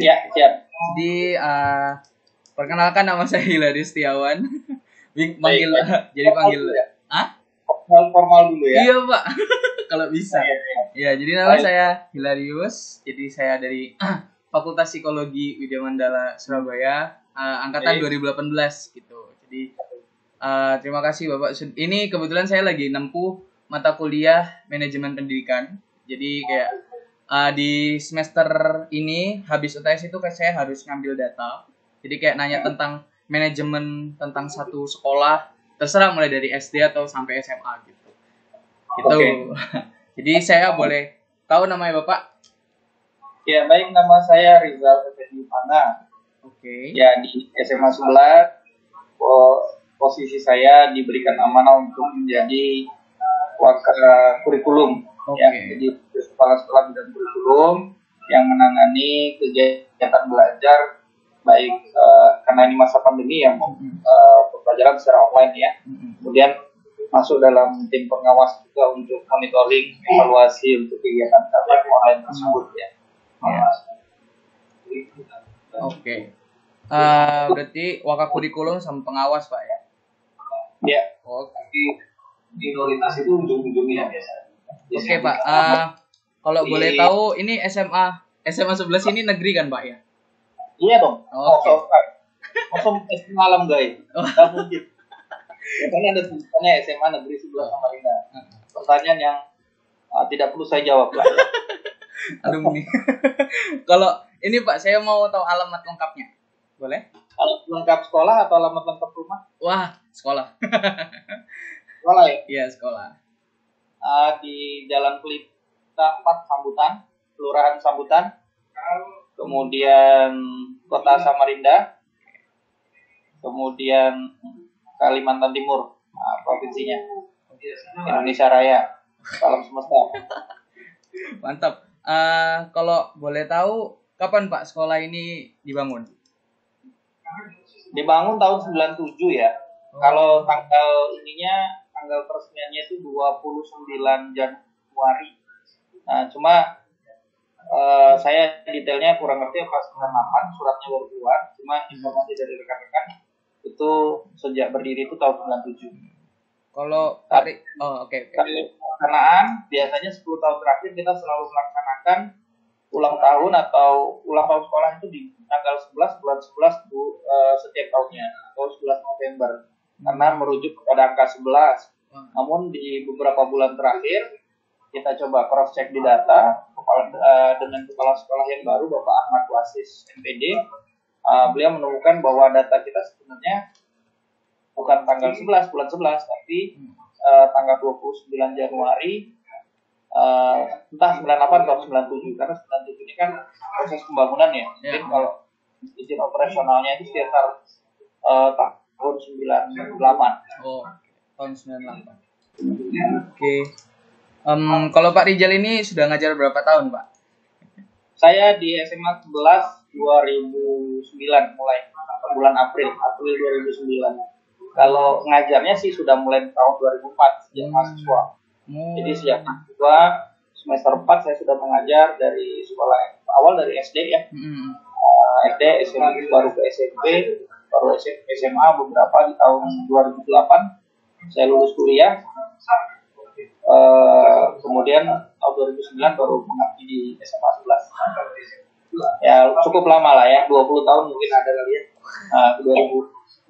Ya, siap. Jadi perkenalkan, nama saya Hilary Setiawan. Baik, Manggil baik. jadi panggil Ya. ah? Formal dulu ya. Iya, Pak. Kalau bisa. Iya, iya. Ya, jadi nama Baik. saya Hilarius. Jadi saya dari Fakultas Psikologi Widya Mandala Surabaya, angkatan Baik. 2018 gitu. Jadi terima kasih Bapak. Ini kebetulan saya lagi nempuh mata kuliah manajemen pendidikan. Jadi kayak di semester ini habis UTS itu kayak saya harus ngambil data. Jadi kayak nanya tentang manajemen tentang satu sekolah, terserah mulai dari SD atau sampai SMA gitu. Gitu. Oke. Jadi saya boleh tahu namanya Bapak? Ya, baik, nama saya Rizal Effendi Mana. Oke. Ya, di SMA 11 posisi saya diberikan amanah untuk menjadi kurikulum. Oke. Ya, jadi kepala sekolah bidang kurikulum yang menangani kegiatan belajar baik karena ini masa pandemi yang pembelajaran secara online ya. Kemudian masuk dalam tim pengawas juga untuk monitoring evaluasi untuk kegiatan online tersebut ya. Oke. Berarti wakil kurikulum sama pengawas Pak ya? Ya. Oke. Minoritas itu ujung-ujungnya biasa. Oke Pak. Kalau boleh tahu ini SMA 11 ini negeri kan Pak ya? Iya dong. Oke. Kosong SMA alam guys. Tidak mungkin. Biasanya ada tulisannya SMA negeri 11 Samarinda. Pertanyaan yang tidak perlu saya jawab lah. Aduh nih. Kalau ini Pak, saya mau tahu alamat lengkapnya. Boleh? Alamat lengkap sekolah atau alamat lengkap rumah? Wah, sekolah. Sekolah ya? Iya, sekolah. Di Jalan Pelita 4 Sambutan, Kelurahan Sambutan. Kemudian Kota Samarinda. Kemudian Kalimantan Timur, provinsinya. Indonesia Raya. Salam semesta. Mantap. Kalau boleh tahu kapan Pak sekolah ini dibangun? Dibangun tahun 97 ya. Kalau tanggal peresmiannya itu 29 Januari. Nah, cuma saya detailnya kurang ngerti pas 98 suratnya baru keluar. Cuma informasi dari rekan-rekan itu sejak berdiri itu tahun 97. Kalau oke. Pelaksanaan biasanya 10 tahun terakhir kita selalu melaksanakan ulang tahun atau ulang tahun sekolah itu di tanggal 11 bulan 11 setiap tahunnya atau 11 November karena merujuk kepada angka 11. Namun di beberapa bulan terakhir kita coba cross check di data dengan kepala sekolah yang baru Bapak Ahmad Wasis MPD. Beliau menemukan bahwa data kita sebenarnya bukan tanggal 11 bulan 11 tapi tanggal 29 Januari entah 98 atau 97 karena 97 ini kan proses pembangunan ya. Mungkin kalau izin operasionalnya itu sekitar tahun 98. Oh, tahun 98. Oke. Kalau Pak Rijal ini sudah ngajar berapa tahun, Pak? Saya di SMA 11 2009 mulai bulan April 2009. Kalau ngajarnya sih sudah mulai tahun 2004 sejak mahasiswa. Jadi sejak mahasiswa semester 4 saya sudah mengajar dari sekolah awal dari SD ya. SD, SMP, baru ke SMP, baru SMA beberapa di tahun 2008 saya lulus kuliah. Kemudian tahun 2009 baru mengabdi di SMA 11. Ya cukup lama lah ya, 20 tahun mungkin ada kali ya. 2000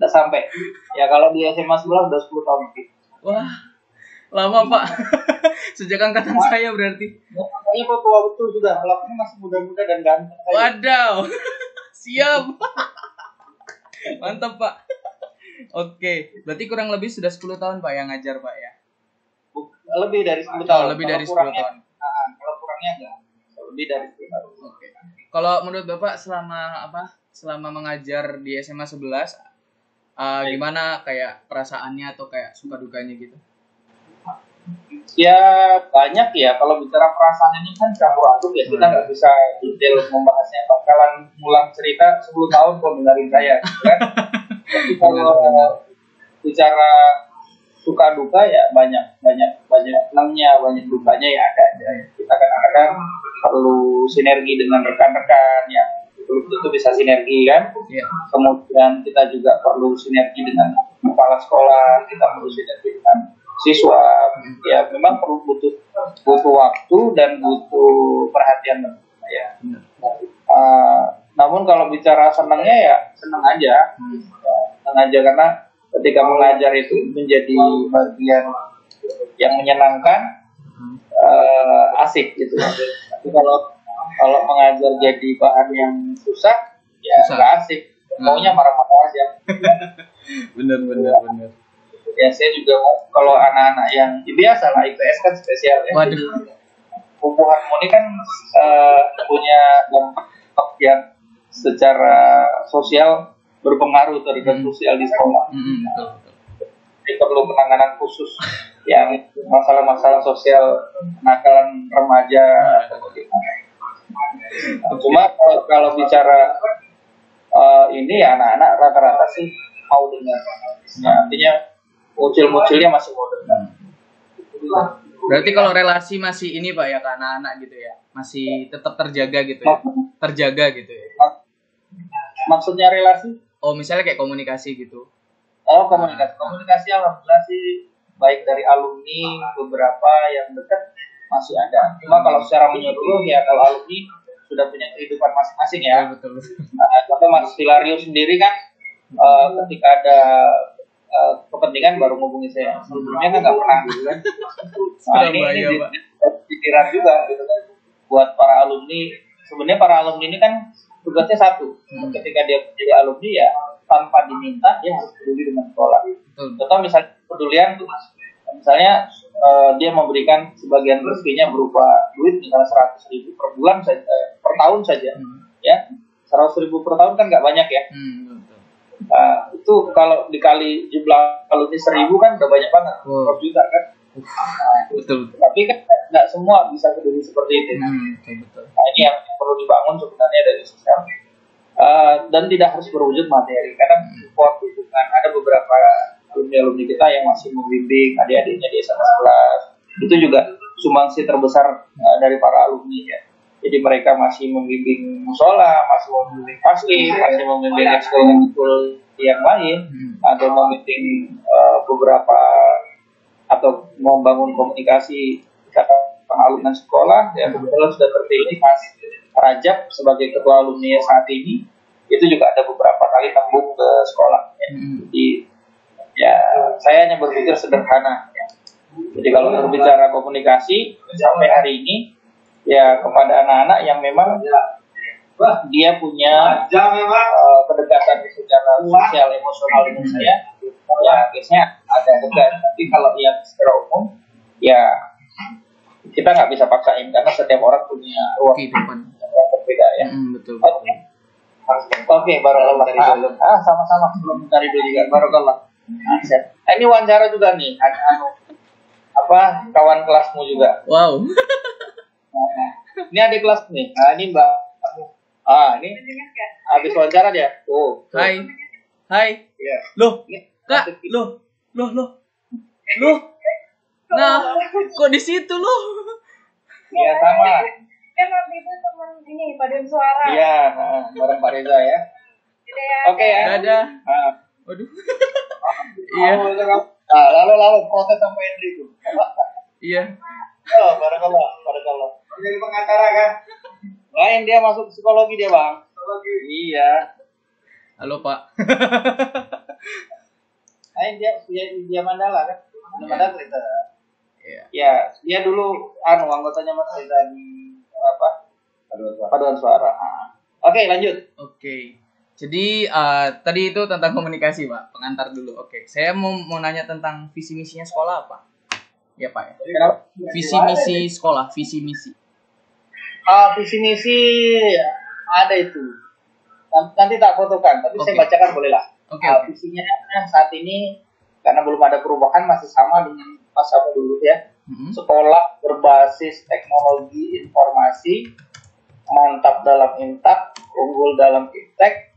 udah sampai. Ya kalau di SMA 11 udah 10 tahun lebih. Wah, lama Pak. Sejak angkatan saya berarti. Makanya Pak tua betul sudah, lakunya masih muda-muda dan ganteng. Wadaw. Siap. Mantap Pak. Oke, berarti kurang lebih sudah 10 tahun Pak yang ngajar Pak ya? Lebih dari 10 tahun. Lebih dari 10 tahun. Kalau kurangnya enggak. Lebih dari 10 tahun. Oke. Kalau menurut Bapak selama mengajar di SMA 11 gimana kayak perasaannya atau kayak suka dukanya gitu? Ya banyak ya, kalau bicara perasaan ini kan campur aduk ya, kita nggak bisa detail membahasnya. Bakalan ngulang cerita 10 tahun kalau dengerin saya kan? Tapi kalau bicara suka duka ya banyak senangnya, banyak dukanya ya ada aja. Kita kadang-kadang perlu sinergi dengan rekan-rekan ya, belum tentu bisa sinergi kan. Iya. Kemudian kita juga perlu sinergi dengan kepala sekolah, kita perlu sinergi dengan siswa. Ya memang perlu butuh waktu dan butuh perhatian ya. Namun kalau bicara senangnya ya senang aja, senang aja karena ketika mengajar itu menjadi bagian yang menyenangkan, asik gitu. Tapi kalau mengajar jadi bahan yang susah, ya nggak asik. Maunya marah-marah aja. Bener. Ya saya juga kalau anak-anak yang biasa lah IPS kan spesial ya. Waduh. Buku harmoni kan punya dampak yang secara sosial berpengaruh terhadap sosial di sekolah. Betul. Jadi perlu penanganan khusus yang masalah-masalah sosial kenakalan remaja atau bagaimana. Cuma kalau bicara ini ya anak-anak rata-rata sih mau dengar. Ya, artinya muncul-munculnya masih mau dengar. Berarti kalau relasi masih ini Pak ya ke anak-anak gitu ya, masih tetap terjaga gitu ya, terjaga gitu ya. Maksudnya relasi? Oh misalnya kayak komunikasi gitu. Oh komunikasi alhamdulillah sih baik dari alumni beberapa yang dekat masih ada. Cuma kalau secara menyeluruh ya kalau alumni sudah punya kehidupan masing-masing ya. Betul. Contoh Mas Hilario sendiri kan ketika ada kepentingan baru ngubungi saya. Sebelumnya kan nggak pernah gitu kan. Ini pikiran juga gitu kan buat para alumni. Sebenarnya para alumni ini kan tugasnya satu. Ketika dia menjadi alumni ya tanpa diminta dia harus peduli dengan sekolah. Contoh misalnya kepedulian tuh misalnya dia memberikan sebagian rezekinya berupa duit misalnya 100.000 per bulan saja, per tahun saja, ya 100.000 per tahun kan nggak banyak ya. Itu kalau dikali jumlah alumni 1.000 kan udah banyak banget, 100 juta kan. Betul. Tapi kan nggak semua bisa peduli seperti itu. Betul. Nah, ini yang perlu dibangun sebenarnya dari sosial. Dan tidak harus berwujud materi. Kadang support dukungan. Ada beberapa alumni kita yang masih membimbing adik-adiknya di SMA 11. Itu juga sumbangsi terbesar dari para alumni ya. Jadi mereka masih membimbing musola, masih membimbing paskib, masih membimbing ekskul yang lain, atau membimbing beberapa atau membangun komunikasi alumni sekolah. Ya kebetulan sudah terpilih Mas Rajab sebagai ketua alumni saat ini. Itu juga ada beberapa kali tembung ke sekolah. Ya. Jadi ya saya hanya berpikir sederhana. Ya. Jadi kalau berbicara komunikasi sampai hari ini ya kepada anak-anak yang memang dia punya kedekatan secara sosial emosional dengan saya, ya biasanya ada dekat. Tapi kalau yang secara umum ya kita nggak bisa paksain karena setiap orang punya ruang kehidupan yang berbeda ya. Betul. Oke, barakallah. Sama-sama sebelum mencari dulu juga barakallah. Ini wawancara juga nih, kawan kelasmu juga. Wow. Ini adik kelas nih. Nah, ini Mbak. Ini habis wawancara dia. Hai. Iya. Loh, Kak. Loh. Nah, kok di situ loh? Iya, sama. Kan waktu itu teman ini paduan suara. Iya, bareng Pak Reza ya. Oke ya. Dadah. Waduh. Iya. Lalu protes sama Henry itu. Iya. Barakallah. Jadi pengacara kan? Lain dia masuk psikologi dia bang. Iya. Halo Pak. Lain dia Mandala kan? Mandala cerita. Iya. Ya, dia dulu anggotanya Mas Reza di Paduan Suara. Oke, lanjut. Oke. Jadi tadi itu tentang komunikasi Pak. Pengantar dulu. Oke. Saya mau nanya tentang visi misinya sekolah apa? Ya Pak ya. Visi misi sekolah, visi misi. Visi misi ada itu. Nanti tak fotokan, tapi saya bacakan boleh lah. Visinya saat ini karena belum ada perubahan masih sama dengan masa dulu ya. Sekolah berbasis teknologi informasi, mantap dalam intak, unggul dalam iptek,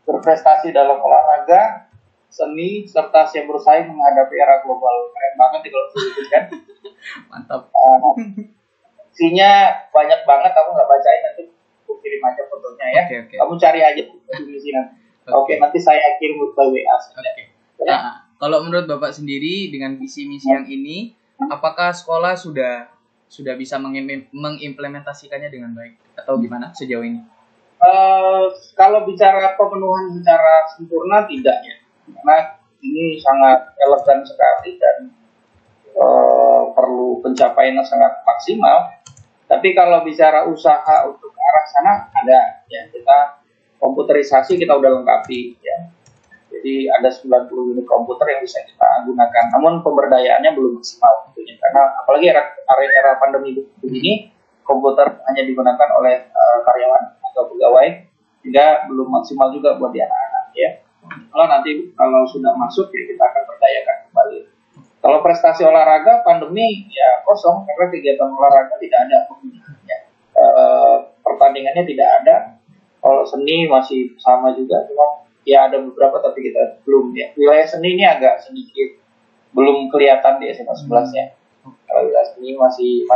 berprestasi dalam olahraga, seni, serta siap bersaing menghadapi era global. Keren banget nih kalau disebut kan. Mantap. Isinya banyak banget, aku nggak bacain nanti aku kirim aja fotonya ya. Oke. Kamu cari aja di sini nanti. Oke, nanti saya kirim by WA. Oke. Nah, kalau menurut Bapak sendiri dengan visi misi yang ini, apakah sekolah sudah bisa mengimplementasikannya dengan baik atau gimana sejauh ini? Kalau bicara pemenuhan secara sempurna tidak ya, karena ini sangat elegan sekali dan perlu pencapaian yang sangat maksimal. Tapi kalau bicara usaha untuk ke arah sana ada ya, kita komputerisasi kita udah lengkapi ya. Jadi ada 90 unit komputer yang bisa kita gunakan. Namun pemberdayaannya belum maksimal tentunya, karena apalagi era pandemi begini, komputer hanya digunakan oleh karyawan atau pegawai, sehingga belum maksimal juga buat di anak-anak ya. Kalau sudah masuk ya kita akan berdayakan kembali. Kalau prestasi olahraga pandemi ya kosong, karena kegiatan olahraga tidak ada ya. Pertandingannya tidak ada. Kalau seni masih sama juga, cuma ya ada beberapa tapi kita belum ya. Wilayah seni ini agak sedikit belum kelihatan di SMA 11 ya. Kalau wilayah seni masih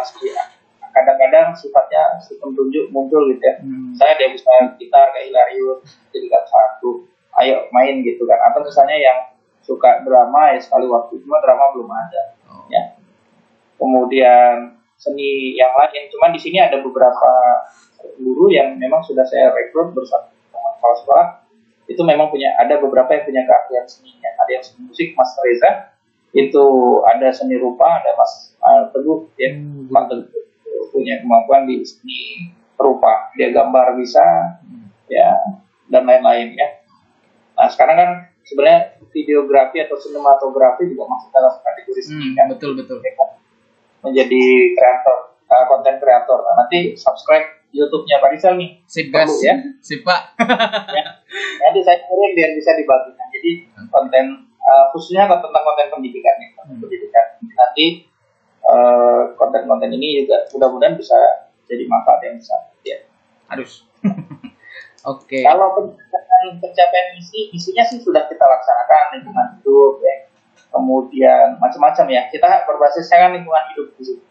kadang-kadang sifatnya sistem tunjuk muncul gitu ya. Saya dia bisa gitar kayak Hilarius, jadikan satu, ayo main gitu kan. Atau misalnya yang suka drama ya sekali waktu, cuma drama belum ada ya. Kemudian seni yang lain, cuma di sini ada beberapa guru yang memang sudah saya rekrut bersama kepala sekolah. Itu memang ada beberapa yang punya keahlian seninya. Ada yang seni musik, Mas Reza, itu ada seni rupa, ada Mas Teguh ya, Mas Teguh punya kemampuan di seni rupa, dia gambar bisa ya, dan lain-lain ya. Nah sekarang kan sebenarnya videografi atau sinematografi juga masuk dalam kategori seni kan. Betul. Menjadi kreator, konten kreator. Nah, nanti subscribe YouTube-nya Pak Rizal nih. Sip guys, ya. Sip Pak. Ya. Nanti saya kirim biar bisa dibagikan. Jadi konten khususnya tentang konten pendidikan nih, pendidikan. Nanti konten-konten ini juga mudah-mudahan bisa jadi manfaat yang besar. Ya. Harus. Oke. Kalau pencapaian misinya sih sudah kita laksanakan, lingkungan hidup ya. Kemudian macam-macam ya. Kita berbasisnya kan lingkungan hidup di sini.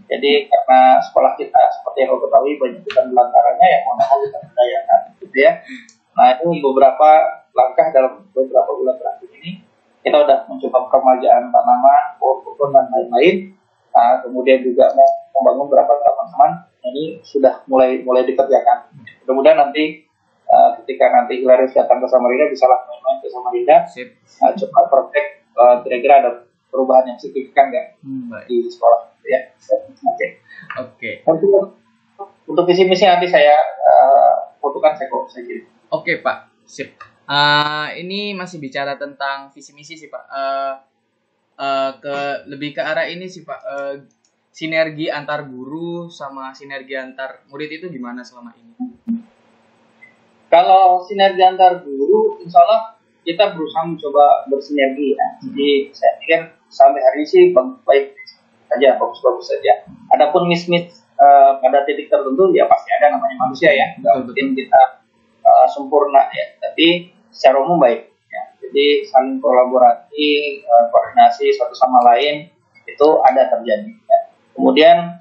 Jadi karena sekolah kita seperti yang kau ketahui banyak hutan belantaranya yang mau kita berdayakan gitu ya. Nah ini beberapa langkah dalam beberapa bulan terakhir ini kita sudah mencoba peremajaan tanaman, pohon dan lain-lain. Nah, kemudian juga mau membangun beberapa taman-taman, ini sudah mulai dikerjakan. Mudah-mudahan nanti ketika nanti Hilarius datang ke Samarinda bisa lah main-main ke Samarinda. Coba praktek kira-kira ada perubahan yang signifikan nggak di sekolah ya. Oke. Untuk visi-misi nanti saya fotokan saya kirim. Oke Pak, sip. Ini masih bicara tentang visi misi sih Pak. Lebih ke arah ini sih Pak. Sinergi antar guru sama sinergi antar murid itu gimana selama ini? Kalau sinergi antar guru, insya Allah kita berusaha mencoba bersinergi ya. Jadi saya pikir sampai hari ini sih baik saja, bagus-bagus saja. Adapun miss-miss pada titik tertentu ya pasti ada, namanya manusia ya. Nggak mungkin kita sempurna ya. Tapi secara umum baik. Ya. Jadi saling kolaborasi, koordinasi satu sama lain itu ada terjadi. Ya. Kemudian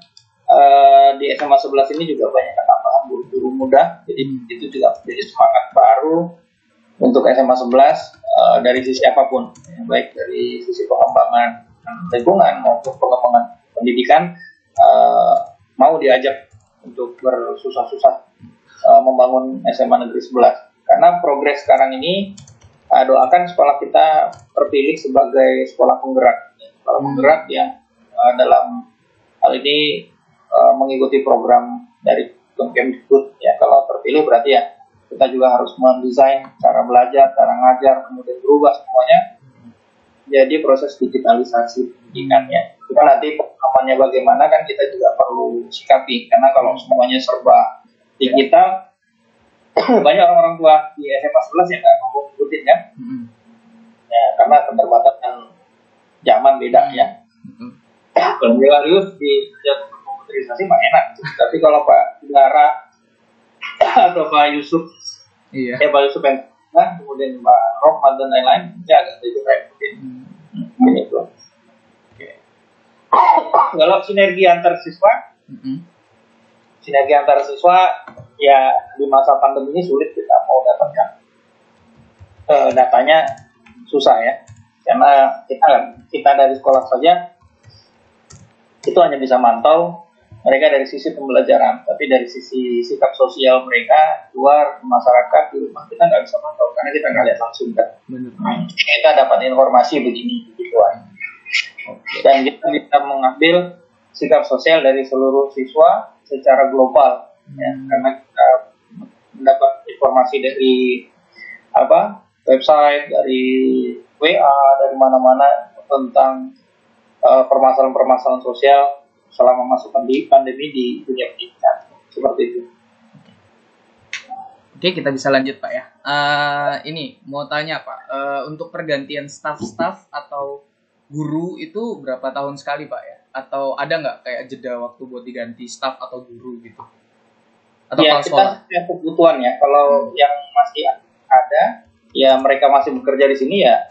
di SMA 11 ini juga banyak tambahan guru-guru muda. Jadi itu juga menjadi semangat baru untuk SMA 11 dari sisi apapun, ya, baik dari sisi pengembangan lingkungan maupun pengembangan pendidikan, mau diajak untuk bersusah-susah membangun SMA Negeri 11. Karena progres sekarang ini doakan sekolah kita terpilih sebagai sekolah penggerak, sekolah penggerak yang dalam hal ini mengikuti program dari Kemdikbud. Ya, kalau terpilih berarti ya kita juga harus mendesain cara belajar, cara ngajar, kemudian berubah semuanya jadi proses digitalisasi pendidikannya. Kita nanti pengamatannya bagaimana kan kita juga perlu sikapi, karena kalau semuanya serba digital, banyak orang tua di SMA 11 yang nggak mau ngikutin kan, ya, karena keterbatasan zaman beda ya. Kalau Hilarius di komputerisasi mah enak, tapi kalau Pak Udara atau Pak Yusuf, Pak Yusuf yang kemudian Pak Rohman dan lain-lain, ya agak sedikit repot. Begitu. Kalau sinergi antar siswa, sinergi antar siswa ya di masa pandemi ini sulit kita mau dapatkan datanya, susah ya, karena kita dari sekolah saja itu hanya bisa mantau mereka dari sisi pembelajaran, tapi dari sisi sikap sosial mereka luar masyarakat di rumah kita nggak bisa mantau karena kita nggak lihat langsung kan. Kita dapat informasi begini begituan, dan kita bisa mengambil sikap sosial dari seluruh siswa secara global ya, karena kita mendapat informasi dari website, dari WA, dari mana-mana tentang permasalahan-permasalahan sosial selama masa pandemi di dunia pendidikan, seperti itu. Oke, kita bisa lanjut Pak ya. Ini mau tanya Pak, untuk pergantian staff atau guru itu berapa tahun sekali Pak ya? Atau ada nggak kayak jeda waktu buat diganti staff atau guru gitu? Atau ya, kita punya kebutuhan ya. Kalau yang masih ada, ya mereka masih bekerja di sini ya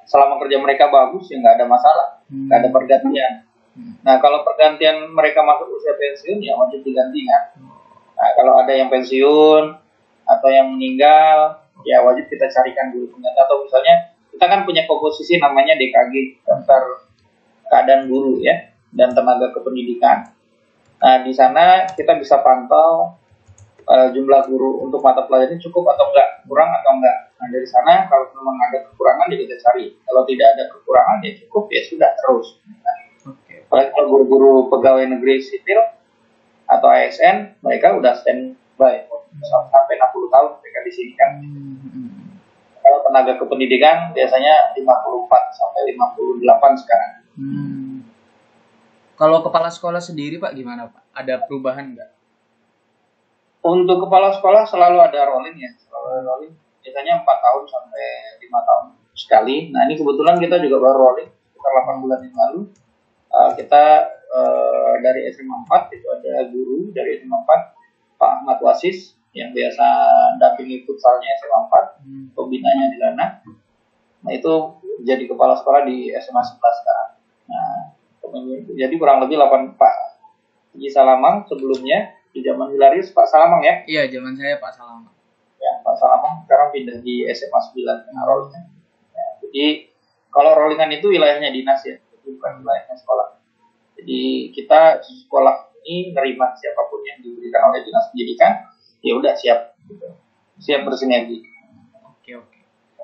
selama kerja mereka bagus ya nggak ada masalah, nggak ada pergantian. Nah kalau pergantian mereka masuk usia pensiun ya wajib diganti kan. Nah kalau ada yang pensiun atau yang meninggal ya wajib kita carikan dulu pengganti. Atau misalnya kita kan punya komposisi namanya DKG, daftar keadaan guru ya dan tenaga kependidikan. Nah di sana kita bisa pantau jumlah guru untuk mata pelajaran ini cukup atau enggak, kurang atau enggak. Nah dari sana kalau memang ada kekurangan ya kita cari. Kalau tidak ada kekurangan ya cukup, ya sudah terus. Apalagi kalau guru-guru pegawai negeri sipil atau ASN, mereka udah standby sampai 60 tahun mereka di sini kan. Kalau tenaga kependidikan biasanya 54 sampai 58 sekarang. Kalau kepala sekolah sendiri Pak gimana Pak? Ada perubahan nggak? Untuk kepala sekolah selalu ada rolling ya, selalu ada rolling. Biasanya 4 tahun sampai 5 tahun sekali. Nah ini kebetulan kita juga baru rolling sekitar 8 bulan yang lalu. Kita dari SMA 4 itu ada guru dari SMA 4, Pak Ahmad Wasis, yang biasa dampingi futsalnya SMA 4, pembinanya di sana. Nah itu jadi kepala sekolah di SMA 11 sekarang. Nah jadi kurang lebih 8 Pak Haji Salamang sebelumnya. Di zaman Hilarius Pak Salamang ya? Iya, zaman saya Pak Salamang. Ya, Pak Salamang sekarang pindah di SMA 9 rollingan. Ya, jadi kalau rollingan itu wilayahnya dinas ya, itu bukan wilayahnya sekolah. Jadi kita sekolah ini nerima siapapun yang diberikan oleh dinas pendidikan, ya udah siap, gitu. Siap bersinergi. Oke.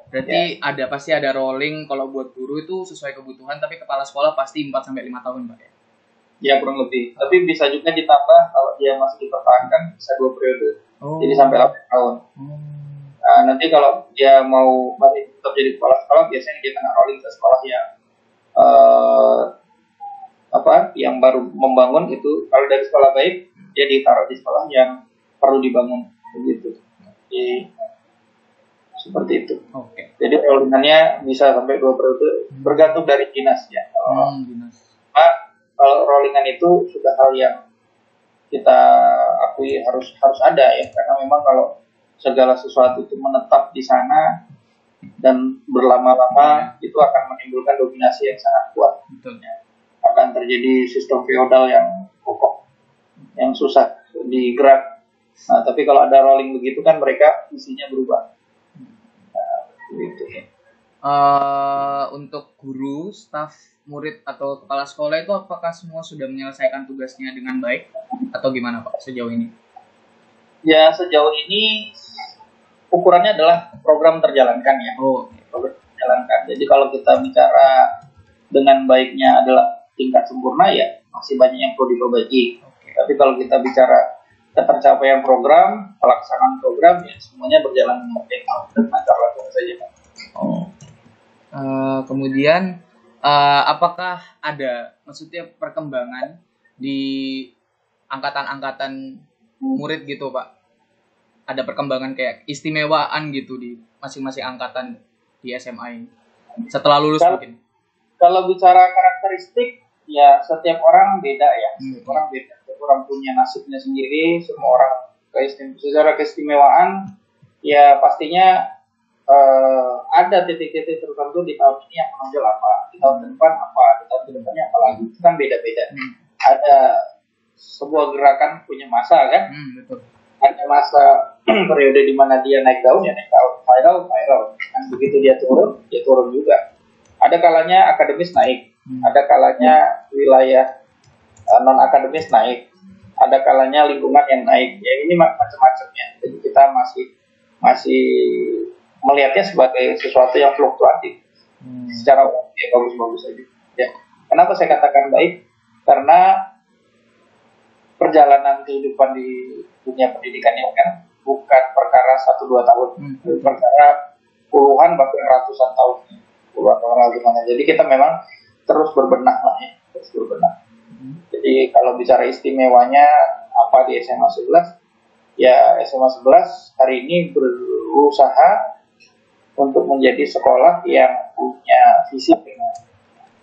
Berarti ya. Pasti ada rolling kalau buat guru itu sesuai kebutuhan, tapi kepala sekolah pasti 4 sampai 5 tahun Pak ya? Ya kurang lebih, tapi bisa juga ditambah kalau dia masih dipertahankan bisa 2 periode, jadi sampai 8 tahun. Nah, nanti kalau dia mau masih tetap jadi kepala sekolah, biasanya dia kena rolling ke sekolah yang baru membangun itu. Kalau dari sekolah baik, dia ditaruh di sekolah yang perlu dibangun, begitu. Jadi seperti itu. Jadi rollingannya bisa sampai 2 periode, bergantung dari dinas ya. Dinas. Kalau rollingan itu sudah hal yang kita akui harus ada ya, karena memang kalau segala sesuatu itu menetap di sana dan berlama-lama itu akan menimbulkan dominasi yang sangat kuat. Ya. Akan terjadi sistem feodal yang kokoh, yang susah digerak. Nah, tapi kalau ada rolling begitu kan mereka isinya berubah. Nah, gitu ya. Untuk guru, staf, murid atau kepala sekolah itu apakah semua sudah menyelesaikan tugasnya dengan baik atau gimana Pak sejauh ini? Ya sejauh ini ukurannya adalah program terjalankan ya. Program terjalankan. Jadi kalau kita bicara dengan baiknya adalah tingkat sempurna ya masih banyak yang perlu diperbaiki. Tapi kalau kita bicara ketercapaian program, pelaksanaan program ya semuanya berjalan dengan baik dan lancar saja Pak. Kemudian apakah ada maksudnya perkembangan di angkatan-angkatan murid gitu Pak? Ada perkembangan kayak istimewaan gitu di masing-masing angkatan di SMA ini setelah lulus mungkin? Kalau bicara karakteristik ya setiap orang beda ya. Setiap orang beda. Setiap orang punya nasibnya sendiri. Semua orang secara keistimewaan ya pastinya ada titik-titik tertentu di tahun ini yang menonjol apa, di tahun depan apa, di tahun depannya apa lagi, itu kan beda-beda. Ada sebuah gerakan punya masa kan. Betul. Ada masa periode di mana dia naik daun ya naik daun, viral. Kan begitu dia turun juga. Ada kalanya akademis naik, ada kalanya wilayah non akademis naik, ada kalanya lingkungan yang naik. Ya ini macam-macamnya. Jadi kita masih melihatnya sebagai sesuatu yang fluktuatif. Secara umum ya bagus-bagus saja. Ya. Kenapa saya katakan baik? Karena perjalanan kehidupan di dunia pendidikan ini kan bukan perkara 1-2 tahun, perkara puluhan bahkan ratusan tahun, puluhan tahun gimana. Jadi kita memang terus berbenah lah ya, terus berbenah. Jadi kalau bicara istimewanya apa di SMA 11, ya SMA 11 hari ini berusaha untuk menjadi sekolah yang punya visi yang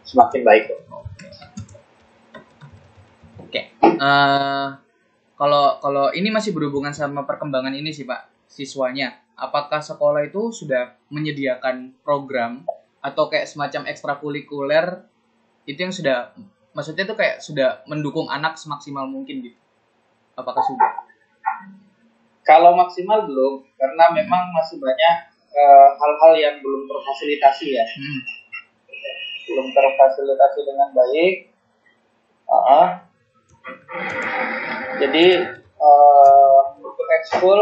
semakin baik. Oke. Kalau ini masih berhubungan sama perkembangan ini sih Pak, siswanya. Apakah sekolah itu sudah menyediakan program atau kayak semacam ekstrakurikuler itu yang sudah, maksudnya itu kayak sudah mendukung anak semaksimal mungkin gitu? Apakah sudah? Kalau maksimal belum, karena memang masih banyak hal-hal yang belum terfasilitasi ya. Belum terfasilitasi dengan baik. Jadi untuk ekskul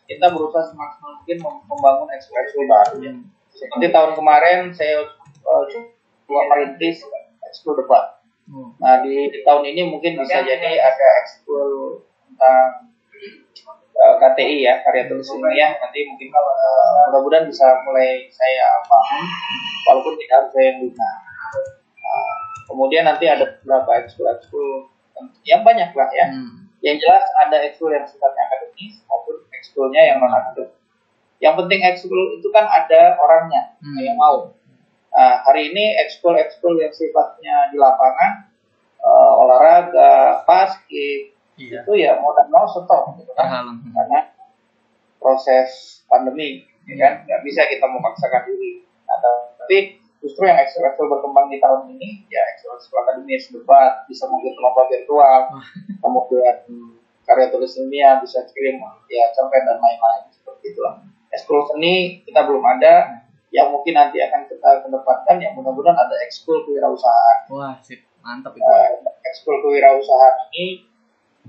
kita berusaha semaksimal mungkin membangun ekskul baru ya. Seperti tahun kemarin saya coba merintis ekskul debat. Nah di tahun ini mungkin bisa jadi ada ekskul tentang KTI ya, karya tulis ilmiah. Nanti mungkin mudah-mudahan bisa mulai saya bangun walaupun tidak harus saya yang guna. Kemudian nanti ada beberapa ekskul yang banyak lah ya. Yang jelas ada ekskul yang sifatnya akademis maupun ekskulnya yang non akademis. Yang penting ekskul itu kan ada orangnya yang mau. Hari ini ekskul yang sifatnya di lapangan, olahraga, basket, itu ya mau dan mau stop gitu kan. Karena proses pandemi, ya kan, nggak bisa kita memaksakan diri. Tapi justru yang ekskul berkembang di tahun ini ya ekskul akademis, debat, bisa mengikuti lomba virtual, kemudian karya tulis ilmiah, bisa kirim ya cerpen dan lain-lain seperti itulah. Ekskul seni kita belum ada, yang mungkin nanti akan kita kedepankan, yang mudah-mudahan ada ekskul kewirausahaan. Wah, sip, mantap itu. Ekskul kewirausahaan ini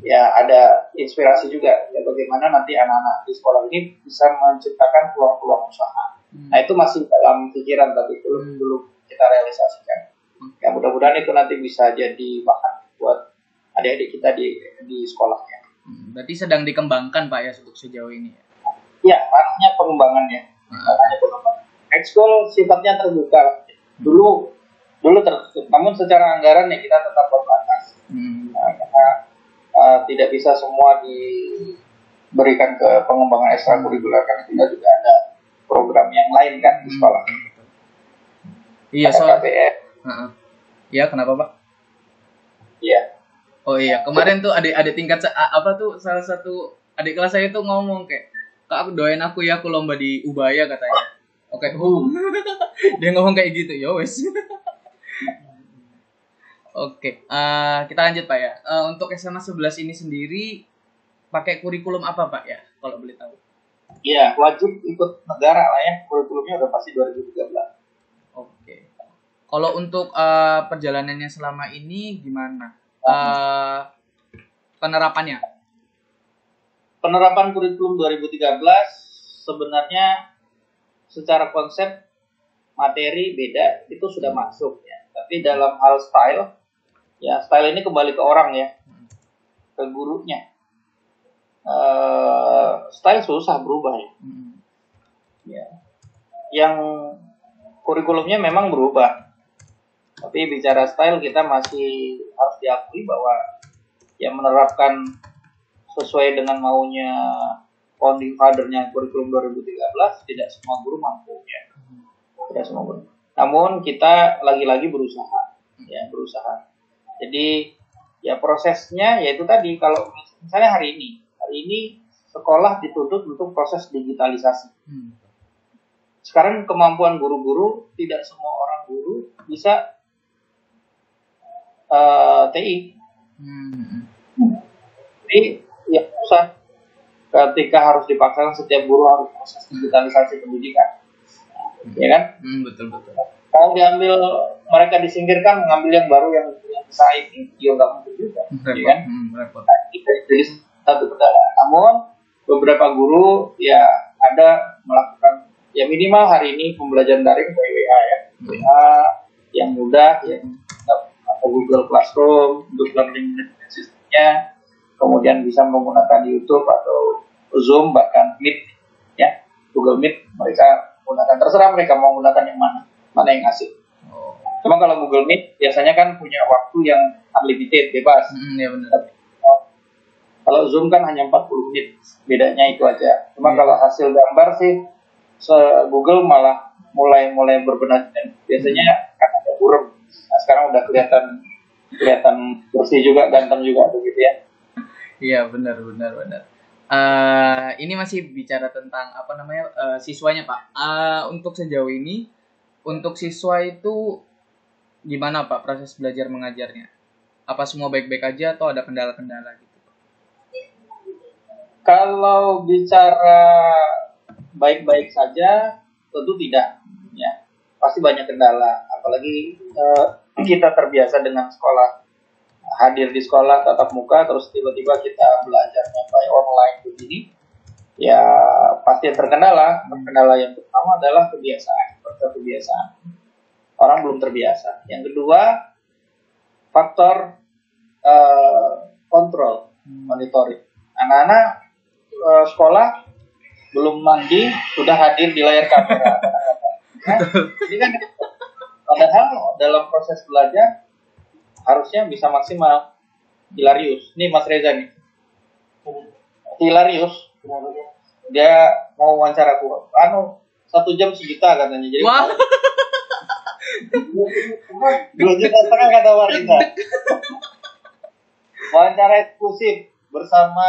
ya ada inspirasi juga ya bagaimana nanti anak-anak di sekolah ini bisa menciptakan peluang-peluang usaha. Nah itu masih dalam pikiran tapi belum kita realisasikan. Ya mudah-mudahan itu nanti bisa jadi bahan buat adik-adik kita di sekolahnya. Berarti sedang dikembangkan Pak ya untuk sejauh ini ya? Ya, ranahnya pengembangannya. Ekskul sifatnya terbuka. Dulu tertutup, namun secara anggaran ya kita tetap berbatas. Karena tidak bisa semua diberikan ke pengembangan ekstrakurikuler karena kita juga ada program yang lain kan di sekolah. Iya, soal KPR. Iya, kenapa Pak? Iya. Oh iya, kemarin tuh adik tingkat salah satu adik kelas saya tuh ngomong kayak, "Kak, doain aku ya aku lomba di Ubaya," katanya. Oke, dia ngomong kayak gitu, ya wes. Oke, kita lanjut Pak ya. Untuk SMA 11 ini sendiri pakai kurikulum apa Pak ya, kalau boleh tahu? Iya, wajib ikut negara lah ya. Kurikulumnya udah pasti 2013. Oke. Kalau untuk perjalanannya selama ini gimana? Penerapannya? Penerapan kurikulum 2013 sebenarnya secara konsep materi beda itu sudah masuk ya. Tapi dalam hal style, ya style ini kembali ke orang ya, ke gurunya. Style susah berubah ya. Ya. Yang kurikulumnya memang berubah. Tapi bicara style kita masih harus diakui bahwa yang menerapkan sesuai dengan maunya founding father-nya kurikulum 2013 tidak semua guru mampu ya. Tidak semua guru. Namun kita lagi-lagi berusaha. Jadi ya prosesnya yaitu tadi kalau misalnya hari ini sekolah dituntut untuk proses digitalisasi. Sekarang kemampuan guru-guru tidak semua orang guru bisa TI. Jadi ya susah ketika harus dipaksakan setiap guru harus proses digitalisasi pendidikan, ya kan? Betul. Kalau diambil mereka disingkirkan mengambil yang baru yang bisa ini, ya nggak mungkin juga, ya kan? Repot. Nah, jadi satu kendala. Namun beberapa guru ya ada melakukan ya minimal hari ini pembelajaran daring by WA ya, WA yang mudah ya, atau Google Classroom untuk learning management systemnya, kemudian bisa menggunakan YouTube atau Zoom bahkan Meet ya, Google Meet mereka menggunakan, terserah mereka mau menggunakan yang mana yang asik. Cuma kalau Google Meet biasanya kan punya waktu yang unlimited, bebas. Ya benar. Kalau Zoom kan hanya 40 menit, bedanya itu aja. Cuma kalau hasil gambar sih Google malah mulai berbenah. Biasanya kan ada burem. Nah, sekarang udah kelihatan bersih juga, ganteng juga begitu ya. Iya benar. Ini masih bicara tentang siswanya Pak. Untuk sejauh ini, untuk siswa itu gimana Pak proses belajar mengajarnya? Apa semua baik-baik aja atau ada kendala-kendala gitu? Kalau bicara baik-baik saja, tentu tidak. Ya, pasti banyak kendala. Apalagi kita terbiasa dengan sekolah, hadir di sekolah tatap muka, terus tiba-tiba kita belajarnya by online begini. Ya, pasti terkendala. Kendala yang pertama adalah kebiasaan. Faktor kebiasaan. Orang belum terbiasa. Yang kedua, faktor kontrol, monitoring. Anak-anak sekolah belum mandi sudah hadir di layar kamera. Ini kan padahal dalam proses belajar harusnya bisa maksimal. Hilarius, ini Mas Reza nih. Hilarius, dia mau wawancara aku. 1 jam 1 juta katanya. Jadi wah. 2,5 juta kata Warina. Wawancara eksklusif bersama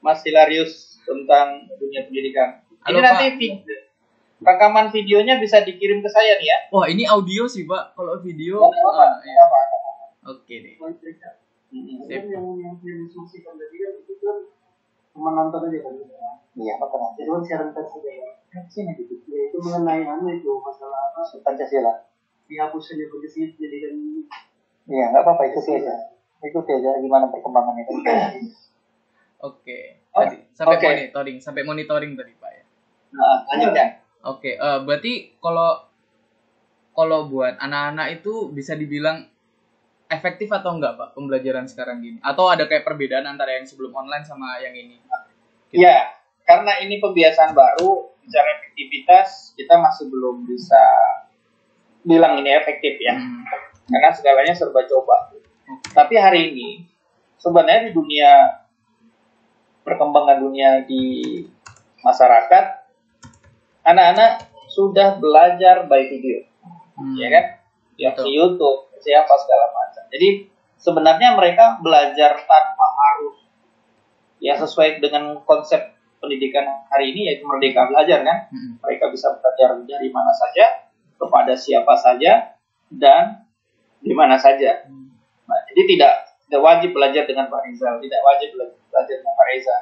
Mas Hilarius tentang dunia pendidikan. Halo, ini nanti rekaman videonya bisa dikirim ke saya nih ya. Wah, ini audio sih Pak. Kalau video Iya. Oke deh. Yang diskusikan tadi kan itu kan cuma nonton aja kan. Iya, apa nanti? Itu kan siaran pers aja ya. Sini gitu. Ya, itu mengenai itu masalah apa? Pancasila. Dihapus saja Pancasila jadi kan. Iya, nggak apa-apa, ikuti aja gimana perkembangannya. Oke. Oh, Tadi sampai monitoring tadi Pak ya. Nah, lanjut ya. Oke, berarti kalau buat anak-anak itu bisa dibilang efektif atau enggak Pak pembelajaran sekarang gini? Atau ada kayak perbedaan antara yang sebelum online sama yang ini? Gitu. Ya, karena ini pembiasaan baru, bicara efektivitas kita masih belum bisa bilang ini efektif ya. Karena segalanya serba coba. Tapi hari ini sebenarnya di dunia perkembangan dunia di masyarakat, anak-anak sudah belajar by video, ya kan? Di YouTube, siapa segala macam. Jadi sebenarnya mereka belajar tanpa harus ya sesuai dengan konsep pendidikan hari ini yaitu merdeka belajar kan. Mereka bisa belajar dari mana saja, kepada siapa saja, dan di mana saja. Nah, jadi tidak wajib belajar dengan Pak Rizal, tidak wajib belajar dengan Pak Reza.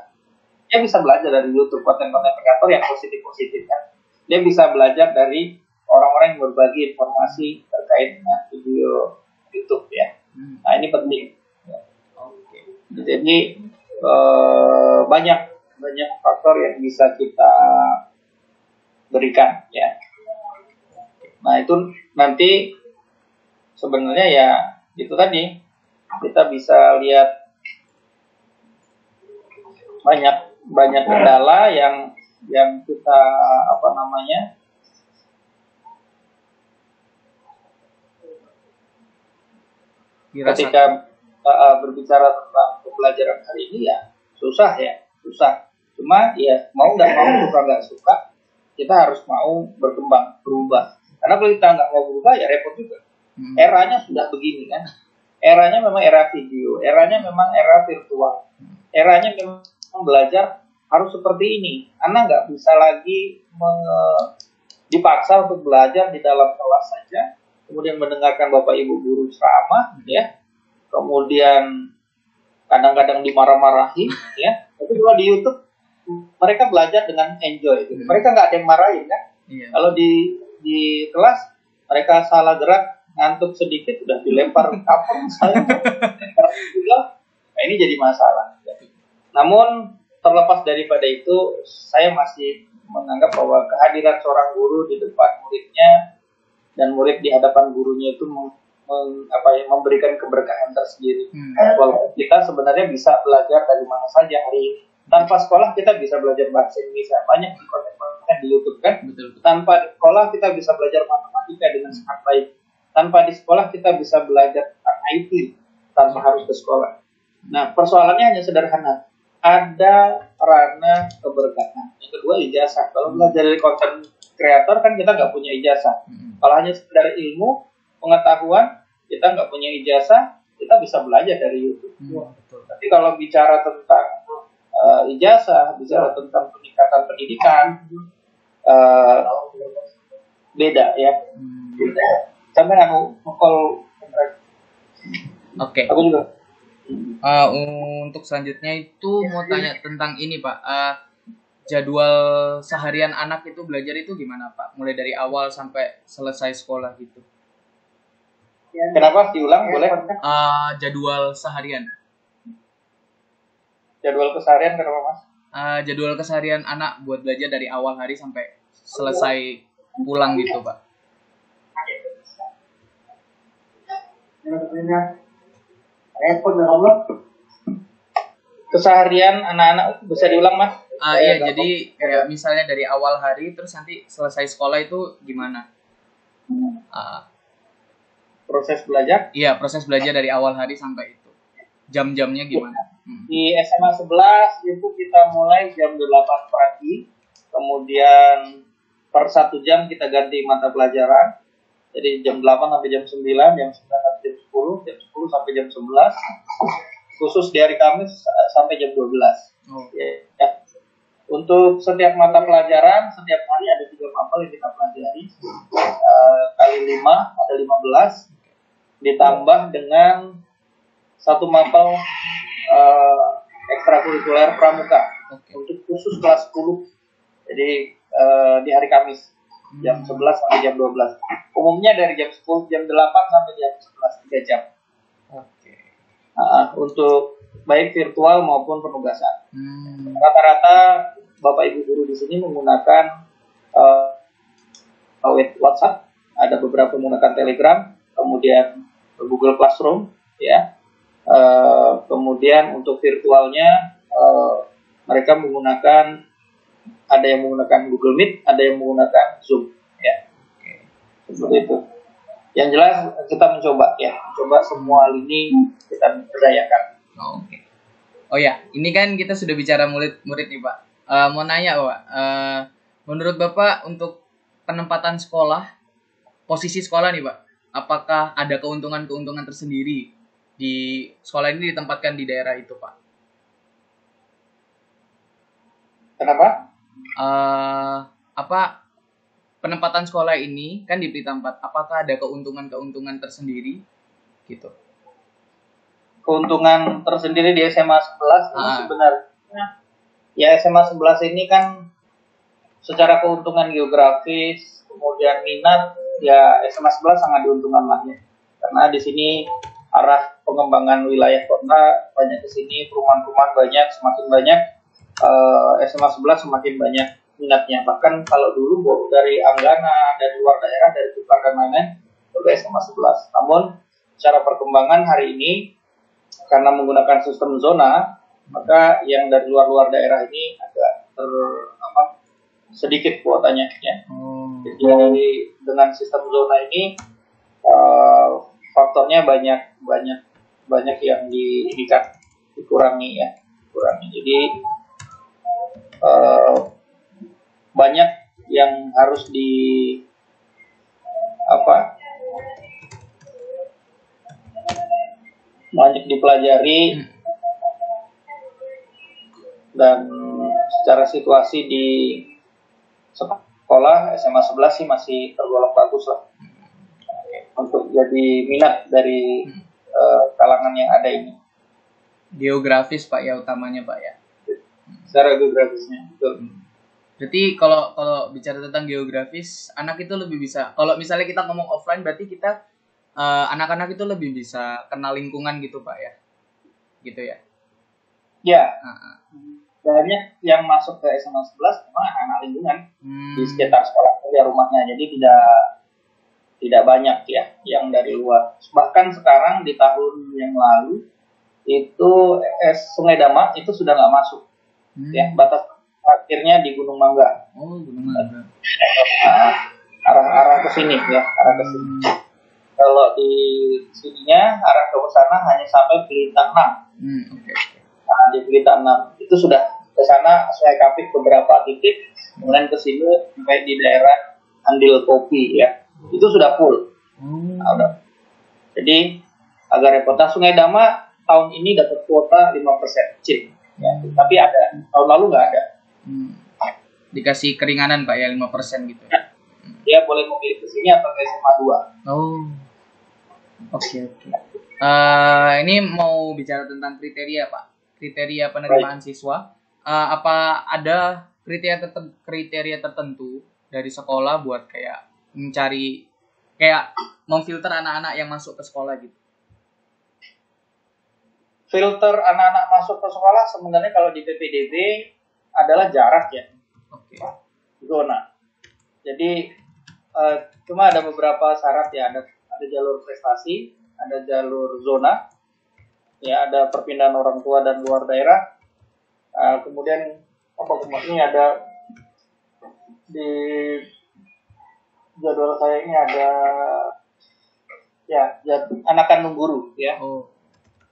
Dia bisa belajar dari YouTube, konten-konten kreator yang positif-positif kan. Dia bisa belajar dari orang-orang yang berbagi informasi terkait dengan video YouTube ya. Nah ini penting. Oke. Jadi banyak faktor yang bisa kita berikan ya. Nah itu nanti sebenarnya ya itu tadi kita bisa lihat banyak kendala yang kita ketika berbicara tentang pembelajaran hari ini ya susah. Cuma ya mau nggak mau, suka nggak suka, kita harus mau berubah. Karena kalau kita nggak mau berubah ya repot juga. Eranya sudah begini kan. Eranya memang era video, eranya memang era virtual, eranya memang belajar harus seperti ini. Anak nggak bisa lagi dipaksa untuk belajar di dalam kelas saja, kemudian mendengarkan bapak ibu guru ceramah, ya, kemudian kadang-kadang dimarah-marahi, ya. Tapi kalau di YouTube mereka belajar dengan enjoy. Gitu. Mereka nggak ada yang marahin kan. Iya. Kalau di kelas mereka salah gerak, ngantuk sedikit udah dilempar kapur misalnya. Nah, ini jadi masalah. Namun terlepas daripada itu, saya masih menganggap bahwa kehadiran seorang guru di depan muridnya dan murid di hadapan gurunya itu memberikan keberkahan tersendiri. Walaupun kita sebenarnya bisa belajar dari mana saja hari ini. Tanpa sekolah kita bisa belajar bahasa Indonesia, banyak di konten-konten di YouTube kan. Betul. Tanpa di sekolah kita bisa belajar matematika dengan sangat baik. Tanpa di sekolah kita bisa belajar IT tanpa harus ke sekolah. Nah, persoalannya hanya sederhana. Ada ranah keberkahan. Yang kedua ijazah. Kalau belajar dari konten kreator kan kita nggak punya ijazah. Kalau hanya sekedar ilmu, pengetahuan, kita nggak punya ijazah, kita bisa belajar dari YouTube. Betul. Tapi kalau bicara tentang ijazah, bicara tentang peningkatan pendidikan, beda ya. Beda. Sampai call. Oke. Aku juga. Untuk selanjutnya itu mau tanya tentang ini Pak, jadwal seharian anak itu belajar itu gimana Pak? Mulai dari awal sampai selesai sekolah gitu. Kenapa? Diulang boleh? Jadwal seharian. Jadwal keseharian kenapa Mas? Jadwal keseharian anak buat belajar dari awal hari sampai selesai pulang gitu Pak. Repot ya Allah. Keseharian anak-anak bisa diulang Mas? Iya, jadi kayak misalnya dari awal hari terus nanti selesai sekolah itu gimana? Proses belajar? Iya, proses belajar dari awal hari sampai itu. Jam-jamnya gimana? Di SMA 11 itu kita mulai jam 8 pagi, kemudian per 1 jam kita ganti mata pelajaran. Jadi jam 8 sampai jam 9, jam 9 sampai jam 10, jam 10 sampai jam 11. Khusus di hari Kamis sampai jam 12. Ya. Untuk setiap mata pelajaran, setiap hari ada 3 mapel yang kita pelajari. Kali 5, ada 15. Ditambah dengan 1 mapel ekstrakurikuler pramuka untuk khusus kelas 10. Jadi di hari Kamis jam 11 sampai jam 12. Umumnya dari jam 10 jam 8 sampai jam 11 3 jam. Untuk baik virtual maupun penugasan. Rata-rata Bapak Ibu guru di sini menggunakan WhatsApp, ada beberapa menggunakan Telegram, kemudian Google Classroom, ya. Kemudian untuk virtualnya mereka menggunakan, ada yang menggunakan Google Meet, ada yang menggunakan Zoom, ya. Seperti itu. Yang jelas kita mencoba semua lini kita berdayakan. Oh ya, ini kan kita sudah bicara murid nih Pak. Mau nanya Pak, menurut Bapak untuk penempatan sekolah, posisi sekolah nih Pak, apakah ada keuntungan-keuntungan tersendiri di sekolah ini ditempatkan di daerah itu Pak? Kenapa? Penempatan sekolah ini kan diberi tempat, apakah ada keuntungan-keuntungan tersendiri gitu? Keuntungan tersendiri di SMA 11 ini sebenarnya, ya SMA 11 ini kan secara keuntungan geografis, kemudian minat, ya SMA 11 sangat diuntungkan lah ya. Karena di sini arah pengembangan wilayah kota banyak ke sini, perumahan-perumahan banyak, semakin banyak, SMA 11 semakin banyak minatnya. Bahkan kalau dulu dari Anggana, dari luar daerah, dari Tukar dan lain-lain, ke SMA 11. Namun secara perkembangan hari ini, karena menggunakan sistem zona, maka yang dari luar daerah ini agak sedikit kuotanya ya. Jadi dengan sistem zona ini faktornya banyak yang dikurangi. Jadi banyak yang harus banyak dipelajari, dan secara situasi di sekolah SMA 11 sih masih tergolong bagus lah untuk jadi minat dari kalangan yang ada ini. Geografis Pak ya utamanya Pak ya. Secara geografisnya, betul. Berarti kalau kalau bicara tentang geografis, anak itu lebih bisa. Kalau misalnya kita ngomong offline, berarti kita anak-anak itu lebih bisa kenal lingkungan gitu Pak ya, gitu ya. Ya, Heeh. banyak yang masuk ke SMA 11 memang anak lingkungan di Hmm. sekitar sekolah ya rumahnya. Jadi tidak banyak ya yang dari luar. Bahkan sekarang di tahun yang lalu itu Sungai Dama itu sudah nggak masuk ya, batas akhirnya di Gunung Mangga. Oh, benar. Arah ke sini ya, arah ke sini. Kalau di sininya arah ke sana hanya sampai Pelita 6. Oke. Nah, di Pelita 6 itu sudah ke sana saya kapik beberapa titik, kemudian ke sini sampai di daerah Andil Kopi ya. Itu sudah full. Nah, udah. Jadi agak repot. Nah, Sungai Dama tahun ini dapat kuota 5% kecil. Ya, tapi ada tahun lalu nggak ada. Dikasih keringanan Pak ya 5% gitu. Dia boleh memilih ke sini atau ke SMA 2. Oh. Oke. Ini mau bicara tentang kriteria Pak. Kriteria penerimaan siswa. Apa ada kriteria tertentu dari sekolah buat kayak mencari kayak memfilter anak-anak yang masuk ke sekolah gitu? Filter anak-anak masuk ke sekolah sebenarnya kalau di PPDB adalah jarak ya. Oke. Zona. Jadi cuma ada beberapa syarat ya, ada jalur prestasi, ada jalur zona, ya ada perpindahan orang tua dan luar daerah. Kemudian ini ada di jadwal saya ini ada ya anak kandung guru ya, Oh.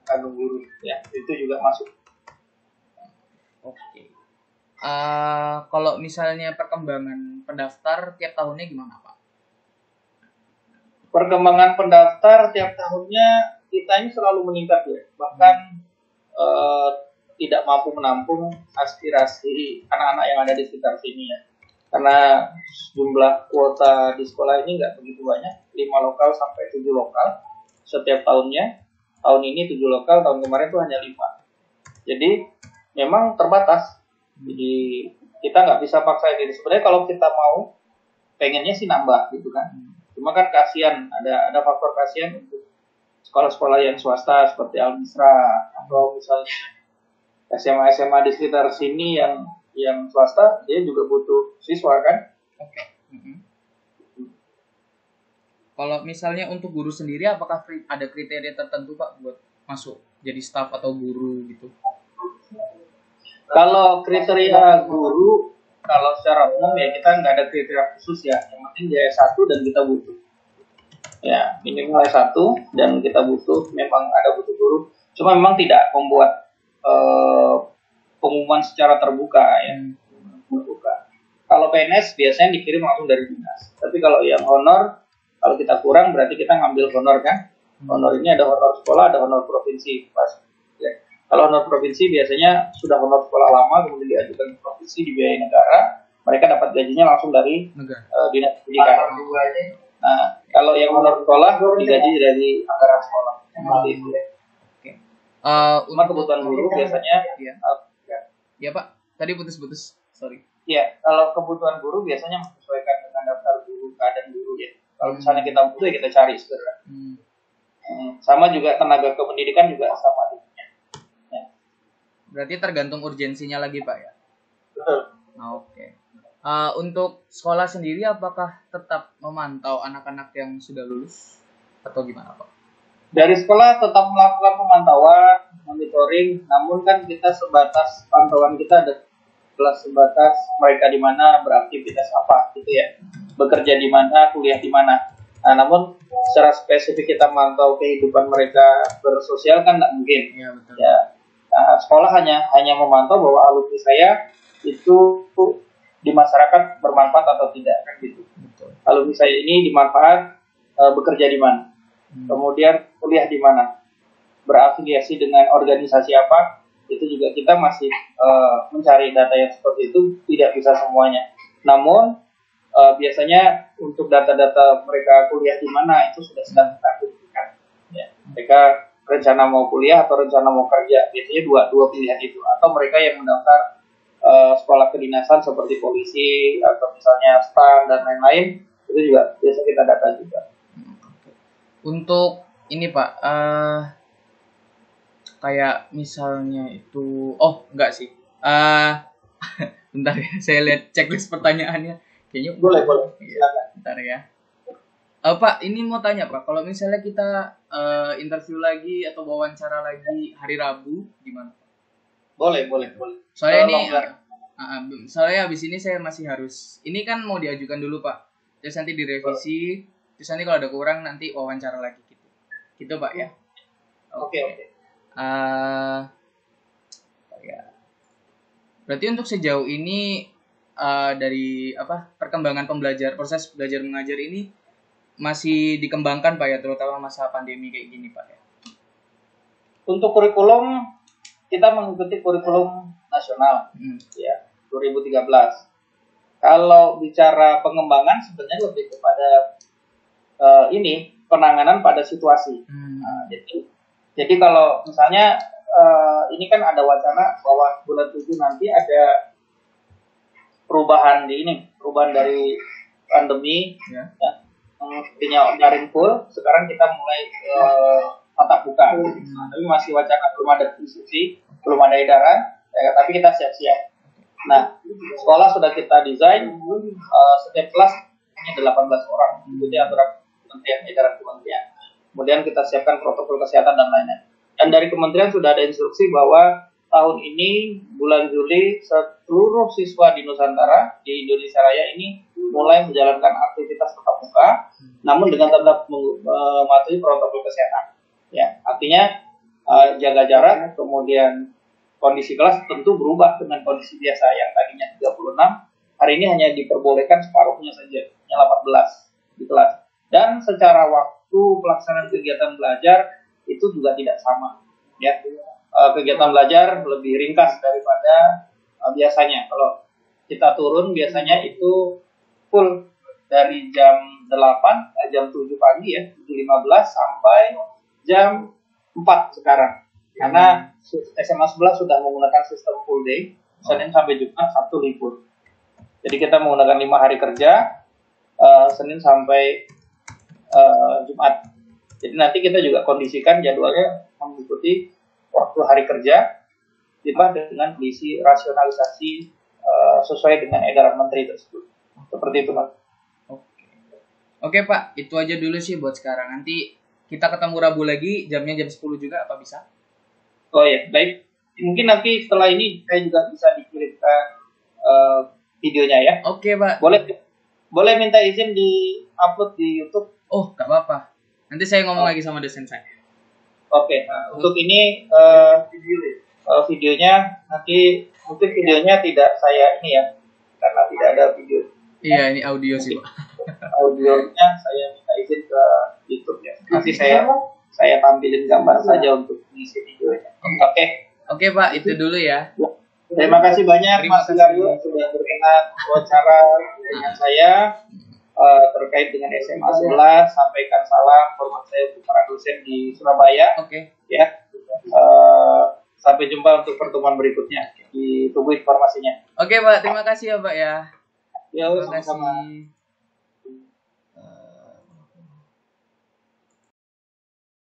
kandung guru ya itu juga masuk. Oke. Kalau misalnya perkembangan pendaftar tiap tahunnya gimana Pak? Perkembangan pendaftar tiap tahunnya kita ini selalu meningkat ya, bahkan tidak mampu menampung aspirasi anak-anak yang ada di sekitar sini ya. Karena jumlah kuota di sekolah ini nggak begitu banyak, 5 lokal sampai 7 lokal setiap tahunnya. Tahun ini 7 lokal, tahun kemarin itu hanya 5. Jadi memang terbatas. Jadi kita nggak bisa paksain diri. Sebenarnya kalau kita mau, pengennya sih nambah gitu kan. Cuma kan kasihan, ada faktor kasihan untuk sekolah-sekolah yang swasta seperti Al-Misra atau misalnya SMA di sekitar sini yang swasta, dia juga butuh siswa kan. Oke. Kalau misalnya untuk guru sendiri, apakah ada kriteria tertentu Pak buat masuk jadi staf atau guru gitu? Kalau kriteria guru, kalau secara umum ya kita nggak ada kriteria khusus ya. Yang penting dia S1 dan kita butuh. Ya, minimal S1 dan kita butuh, memang ada butuh guru. Cuma memang tidak membuat pengumuman secara terbuka ya. Terbuka. Kalau PNS biasanya dikirim langsung dari dinas. Tapi kalau yang honor, kalau kita kurang berarti kita ngambil honor kan. Honor ini ada honor sekolah, ada honor provinsi. Pas. Ya. Kalau honor provinsi biasanya sudah honor sekolah lama, kemudian diajukan ke provinsi, dibiayai negara, mereka dapat gajinya langsung dari dinas pendidikan. Nah, kalau yang honor sekolah digaji dari anggaran sekolah. Seperti itu ya. Cuma kebutuhan guru biasanya ya Pak, tadi putus-putus, sorry. Iya, kalau kebutuhan guru biasanya menyesuaikan dengan daftar guru, keadaan guru ya. Kalau misalnya kita butuh ya kita cari segera. Sama juga tenaga kependidikan juga sama. Ya. Berarti tergantung urgensinya lagi Pak ya? Betul. Oke. Untuk sekolah sendiri apakah tetap memantau anak-anak yang sudah lulus atau gimana Pak? Dari sekolah tetap melakukan pemantauan, monitoring, namun kan kita sebatas pantauan kita ada kelas sebatas mereka di mana, beraktivitas apa gitu ya, bekerja di mana, kuliah di mana. Nah, namun secara spesifik kita mantau kehidupan mereka bersosial kan nggak mungkin. Iya betul. Ya, sekolah hanya memantau bahwa alumni saya itu di masyarakat bermanfaat atau tidak kan gitu. Betul. Alumni saya ini dimanfaat bekerja di mana. Kemudian kuliah di mana, berafiliasi dengan organisasi apa, itu juga kita masih mencari data yang seperti itu, tidak bisa semuanya. Namun biasanya untuk data-data mereka kuliah di mana itu sudah sedang kita kumpulkan. Ya. Mereka rencana mau kuliah atau rencana mau kerja. Biasanya dua pilihan itu. Atau mereka yang mendaftar sekolah kedinasan seperti polisi atau misalnya STAN dan lain-lain, itu juga biasa kita data juga. Untuk ini Pak, kayak misalnya itu, enggak sih. Bentar ya, saya lihat checklist pertanyaannya. Kayaknya Boleh. Silakan. Bentar ya. Pak, ini mau tanya Pak, kalau misalnya kita interview lagi atau wawancara lagi hari Rabu, gimana? Boleh. Soalnya soalnya habis ini saya masih harus, ini kan mau diajukan dulu Pak, terus nanti direvisi, terus nanti kalau ada kurang nanti wawancara lagi gitu Pak ya. Oke. Ya. Berarti untuk sejauh ini dari perkembangan proses belajar mengajar ini masih dikembangkan Pak ya, terutama masa pandemi kayak gini Pak ya. Untuk kurikulum kita mengikuti kurikulum nasional ya 2013. Kalau bicara pengembangan sebenarnya lebih kepada penanganan pada situasi. Jadi kalau misalnya ini kan ada wacana bahwa bulan 7 nanti ada perubahan dari pandemi ya. Sepertinya daring full, sekarang kita mulai tatap muka. Tapi masih wacana, belum ada instruksi, belum ada edaran, tapi kita siap-siap. Nah, sekolah sudah kita desain, setiap kelas hanya 18 orang, itu aturan kementerian, edaran kementerian. Kemudian kita siapkan protokol kesehatan dan lain-lain. Dan dari kementerian sudah ada instruksi bahwa tahun ini bulan Juli seluruh siswa di Nusantara di Indonesia Raya ini mulai menjalankan aktivitas tatap muka, namun dengan tetap mematuhi protokol kesehatan. Ya, artinya jaga jarak, kemudian kondisi kelas tentu berubah dengan kondisi biasa yang tadinya 36, hari ini hanya diperbolehkan separuhnya saja, hanya 18 di kelas. Dan secara waktu pelaksanaan kegiatan belajar itu juga tidak sama. Ya, kegiatan belajar lebih ringkas daripada biasanya. Kalau kita turun biasanya itu full dari jam 8, jam 7 pagi ya, 7.15 sampai jam 4 sekarang. Karena SMA 11 sudah menggunakan sistem full day, Senin sampai Jumat, Sabtu libur. Jadi kita menggunakan 5 hari kerja, Senin sampai Jumat. Jadi nanti kita juga kondisikan jadwalnya mengikuti waktu hari kerja, ditambah dengan kondisi rasionalisasi sesuai dengan edaran menteri tersebut. Seperti itu, Mas. Oke, Pak. Itu aja dulu sih buat sekarang. Nanti kita ketemu Rabu lagi, jamnya jam 10 juga, apa bisa? Oh ya, baik. Mungkin nanti setelah ini saya juga bisa dikirimkan videonya ya. Oke, Pak. Boleh minta izin di-upload di YouTube? Oh, nggak apa-apa. Nanti saya ngomong lagi sama dosen saya. Oke, untuk ini videonya nanti mungkin videonya tidak saya ini ya, karena tidak ada video. Iya, ini audio sih, Pak. Audionya saya minta izin ke YouTube ya. Nanti saya tampilin gambar saja untuk mengisi videonya. Oke, Pak, itu dulu ya. Terima kasih banyak Mas Sudaryo sudah berkenan wawancara dengan saya terkait dengan SMA 11. Sampaikan salam hormat saya untuk para dosen di Surabaya. Oke. Ya. Sampai jumpa untuk pertemuan berikutnya. Ditunggu informasinya. Oke, Pak. Terima kasih ya, Pak ya. Ya, Terima sama-sama. kasih.